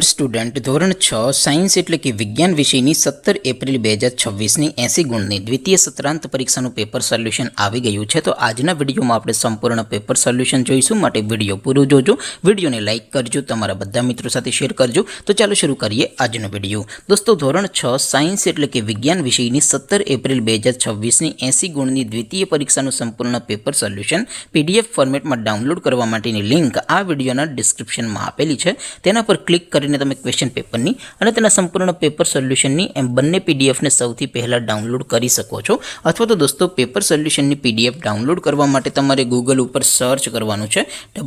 Student ધોરણ 6 science એટલે કે વિજ્ઞાન વિષયની 17 એપ્રિલ 2026ની 80 ગુણની દ્વિતીય સત્રાંત પરીક્ષાનું પેપર સોલ્યુશન આવી ગયું છે। તો આજના વિડીયોમાં આપણે સંપૂર્ણ પેપર સોલ્યુશન જોઈશું, માટે વિડીયો પૂરો જોજો, વિડીયોને લાઇક કરજો, તમારા બધા મિત્રો સાથે શેર કરજો। તો ચાલો શરૂ કરીએ આજનો વિડીયો। દોસ્તો ધોરણ 6 સાયન્સ એટલે કે વિજ્ઞાન વિષયની 17 એપ્રિલ 2026ની 80 ગુણની દ્વિતીય પરીક્ષાનું સંપૂર્ણ પેપર સોલ્યુશન PDF ફોર્મેટમાં ડાઉનલોડ કરવા માટેની લિંક આ વિડીયોના ડિસ્ક્રિપ્શનમાં આપેલી છે। તેના પર ક્લિક કરીને તમે ક્વેશ્ચન પેપરની અને તેના સંપૂર્ણ પેપર સોલ્યુશનની એમ બંને PDF ને સૌથી પહેલા ડાઉનલોડ કરી શકો છો। અથવા તો દોસ્તો પેપર સોલ્યુશનની PDF ડાઉનલોડ કરવા માટે તમારે ગૂગલ ઉપર સર્ચ કરવાનું છે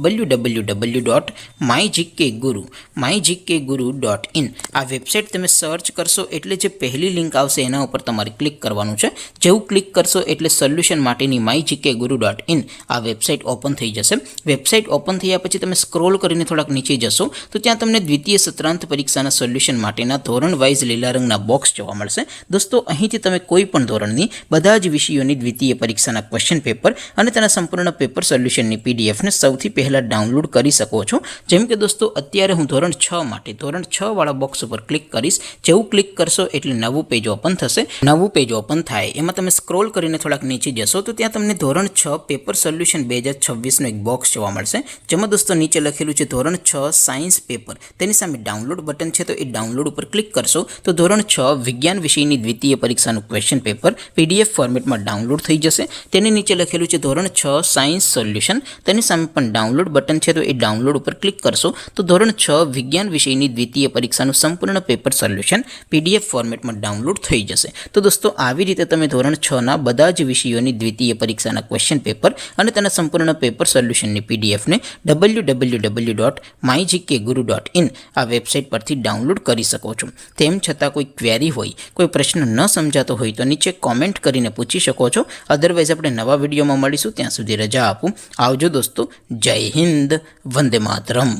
www.mygkguru.in। આ વેબસાઇટ તમે સર્ચ કરશો એટલે જે પહેલી લિંક આવશે એના ઉપર તમારે ક્લિક કરવાનું છે। જેવું ક્લિક કરશો એટલે સોલ્યુશન માટેની mygkguru.in આ વેબસાઇટ ઓપન થઈ જશે। વેબસાઇટ ઓપન થયા પછી તમે સ્ક્રોલ કરીને થોડાક નીચે જશો તો ત્યાં તમને દ્વિતીય સત્રાંત પરીક્ષાના સોલ્યુશન માટેના ધોરણ વાઇઝ લીલા રંગના બોક્સ જોવા મળશે। દોસ્તો અહીંથી તમે કોઈ પણ ધોરણની બધા જ વિષયોની દ્વિતીય પરીક્ષાના ક્વેશ્ચન પેપર અને તેના સંપૂર્ણ પેપર સોલ્યુશનની PDF ને સૌથી પહેલા ડાઉનલોડ કરી શકો છો। જેમ કે દોસ્તો અત્યારે હું ધોરણ 6 માટે ધોરણ 6 વાળા બોક્સ ઉપર ક્લિક કરીશ। જેવું ક્લિક કરશો એટલે નવું પેજ ઓપન થશે। નવું પેજ ઓપન થાય એમાં તમે સ્ક્રોલ કરીને થોડાક નીચે જશો તો ત્યાં તમને ધોરણ 6 પેપર સોલ્યુશન 2026નો એક બોક્સ જોવા મળશે, જેમાં દોસ્તો નીચે લખેલું છે ધોરણ 6 સાયન્સ પેપર। તેની સામે ડાઉનલોડ બટન છે, તો એ ડાઉનલોડ ઉપર ક્લિક કરશો તો ધોરણ 6 વિજ્ઞાન વિષયની દ્વિતીય પરીક્ષાનું ક્વેશ્ચન પેપર PDF ફોર્મેટમાં ડાઉનલોડ થઈ જશે। તેની નીચે લખેલું છે ધોરણ 6 સાયન્સ સોલ્યુશન, તેની સામે પણ ડાઉનલોડ બટન છે, તો એ ડાઉનલોડ ઉપર ક્લિક કરશો તો ધોરણ 6 વિજ્ઞાન વિષયની દ્વિતીય પરીક્ષાનું સંપૂર્ણ પેપર સોલ્યુશન PDF ફોર્મેટમાં ડાઉનલોડ થઈ જશે। તો દોસ્તો આવી રીતે તમે ધોરણ 6 ના બધા જ વિષયોની દ્વિતીય પરીક્ષાના ક્વેશ્ચન પેપર અને તેના સંપૂર્ણ પેપર સોલ્યુશનની PDF ને www.mygkguru.in આ વેબસાઇટ પરથી ડાઉનલોડ કરી શકો છો। તેમ છતાં કોઈ ક્વેરી હોય, કોઈ પ્રશ્ન ન સમજાતો હોય તો નીચે કોમેન્ટ કરીને પૂછી શકો છો। અધરવાઇઝ આપણે નવા વિડીયોમાં મળીશું, ત્યાં સુધી રજા આપું। આવજો દોસ્તો, જય હિન્દ, વંદે માતરમ।